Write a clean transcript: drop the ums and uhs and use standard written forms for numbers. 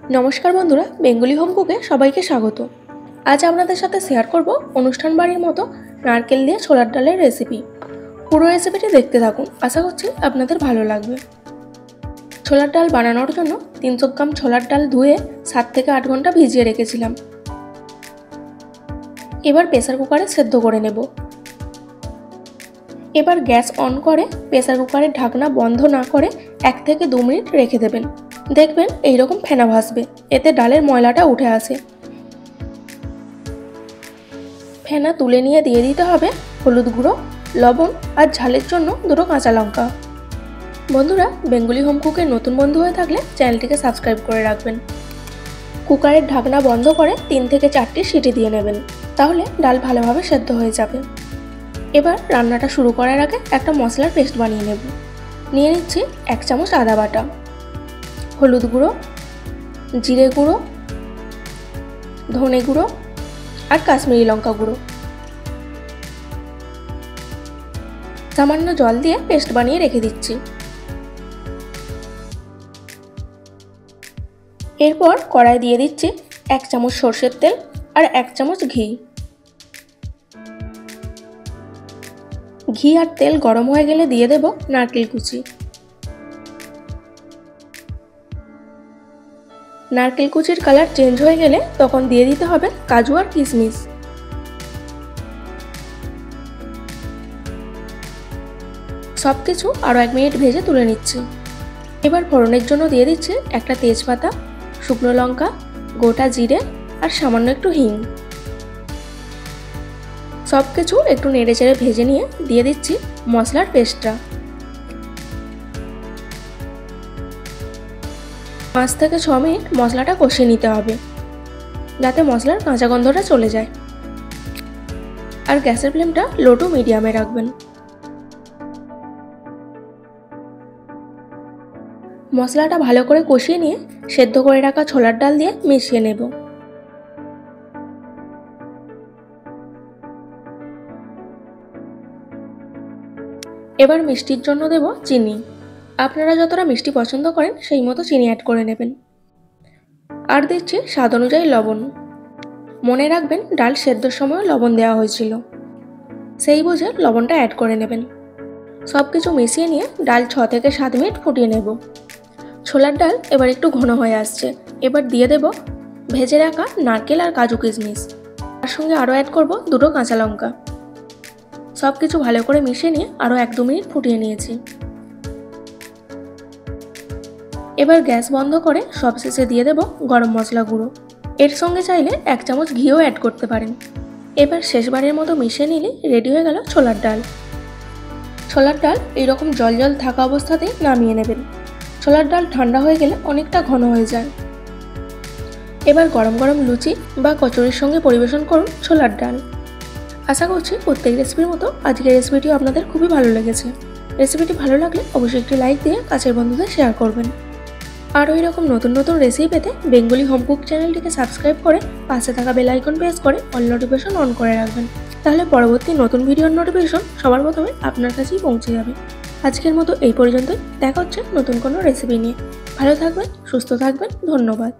नमस्कार बंधुरा बेंगली होम कुके सबाइके स्वागत। आज आपनादेर साथे शेयर करब अनुष्ठान बाड़ीर मतो नारकेल दिये छोलार डालेर रेसिपि। पुरो रेसिपिटी देखते थाकुन, आशा करछि आपनादेर भालो लागबे। छोलार डाल बानानोर जोन्नो 300 ग्राम छोलार डाल धुए 7 থেকে 8 घंटा भिजिए रेखेछिलाम। एबार प्रेसार कुकारे सेদ্ধ करे नेब। एबार ग्यास अन करे प्रेसार कुकारेर ढाकना बंध ना करे 1 থেকে 2 मिनिट रेखे देबेन। देखबेन এই রকম ফেনা ভাসবে, এতে ডালের ময়লাটা উঠে আসে। ফেনা তুলে নিয়ে দিয়ে দিতে হবে হলুদ গুঁড়ো, লবণ আর ঝালের জন্য দুটো কাঁচা লঙ্কা। বন্ধুরা, বেঙ্গলি হোম কুকের নতুন বন্ধু হয়ে থাকলে চ্যানেলটিকে সাবস্ক্রাইব করে রাখবেন। কুকারের ঢাকনা বন্ধ করে 3 থেকে 4টি সিটি দিয়ে নেবেন, তাহলে ডাল ভালোভাবে সেদ্ধ হয়ে যাবে। এবার রান্নাটা শুরু করার আগে একটা মশলার পেস্ট বানিয়ে নেব। নিয়ে নিচ্ছি 1 চামচ আদা বাটা, হলুদ গুঁড়ো, জিরে গুঁড়ো, ধনে গুঁড়ো আর কাশ্মীরি লঙ্কা গুঁড়ো। সামান্য জল দিয়ে পেস্ট বানিয়ে রেখে দিচ্ছি। এরপর কড়াই দিয়ে দিচ্ছি 1 চামচ সরষের তেল আর 1 চামচ ঘি। ঘি আর তেল গরম হয়ে গেলে দিয়ে দেব নারকেল কুচি। নারকেল কুচির কালার চেঞ্জ হয়ে গেলে তখন দিয়ে দিতে হবে কাজু আর কিশমিশ। সবকিছু আরো 1 মিনিট ভেজে তুলে নিচ্ছি। এবার ফোড়নের জন্য দিয়ে দিচ্ছি একটা তেজপাতা, শুকনো লঙ্কা, গোটা জিরে আর সামান্য একটু হিং। সবকিছু একটু নেড়েচেড়ে ভেজে নিয়ে দিয়ে দিচ্ছি মশলার পেস্টটা। 5 থেকে 6 মিনিট মশলাটা কষিয়ে নিতে হবে, যাতে মশলার কাঁচা গন্ধটা চলে যায়। আর গ্যাসের ফ্লেমটা লো টু মিডিয়ামে রাখবেন। মশলাটা ভালো করে কষিয়ে নিয়ে সেদ্ধ করে রাখা ছোলার ডাল দিয়ে মিশিয়ে নেব। এবার মিষ্টির জন্য দেব চিনি। আপনারা যতটা মিষ্টি পছন্দ করেন সেই মতো চিনি অ্যাড করে নেবেন। আর দিচ্ছি স্বাদ অনুযায়ী লবণ। মনে রাখবেন ডাল সেদ্ধর সময় লবণ দেওয়া হয়েছিল, সেই বুঝে লবণটা অ্যাড করে নেবেন। সব কিছু মিশিয়ে নিয়ে ডাল 6 থেকে 7 মিনিট ফুটিয়ে নেব। ছোলার ডাল এবার একটু ঘন হয়ে আসছে। এবার দিয়ে দেব ভেজে রাখা নারকেল আর কাজু কিশমিশ। তার সঙ্গে আরও অ্যাড করব দুটো কাঁচা লঙ্কা। সব কিছু ভালো করে মিশিয়ে নিয়ে আরও 1-2 মিনিট ফুটিয়ে নিয়েছি। এবার গ্যাস বন্ধ করে সবশেষে দিয়ে দেব গরম মশলা গুঁড়ো। এর সঙ্গে চাইলে 1 চামচ ঘিও অ্যাড করতে পারেন। এবার শেষবারের মতো মিশিয়ে নিলে রেডি হয়ে গেল ছোলার ডাল। ছোলার ডাল এইরকম জল জল থাকা অবস্থাতেই নামিয়ে নেবেন। ছোলার ডাল ঠান্ডা হয়ে গেলে অনেকটা ঘন হয়ে যায়। এবার গরম গরম লুচি বা কচুরির সঙ্গে পরিবেশন করুন ছোলার ডাল। আশা করছি প্রত্যেক রেসিপির মতো আজকের রেসিপিটিও আপনাদের খুবই ভালো লেগেছে। রেসিপিটি ভালো লাগলে অবশ্যই একটি লাইক দিয়ে কাছের বন্ধুদের শেয়ার করবেন। আর ওই রকম নতুন নতুন রেসিপি পেতে বেঙ্গলি হোম কুক চ্যানেলটিকে সাবস্ক্রাইব করে পাশে থাকা বেল আইকন প্রেস করে অল নোটিফিকেশন অন করে রাখবেন, তাহলে পরবর্তী নতুন ভিডিওর নোটিফিকেশন সবার প্রথমে আপনার কাছেই পৌঁছে যাবে। আজকের মতো এই পর্যন্তই। দেখা হচ্ছে নতুন কোনো রেসিপি নিয়ে। ভালো থাকবেন, সুস্থ থাকবেন, ধন্যবাদ।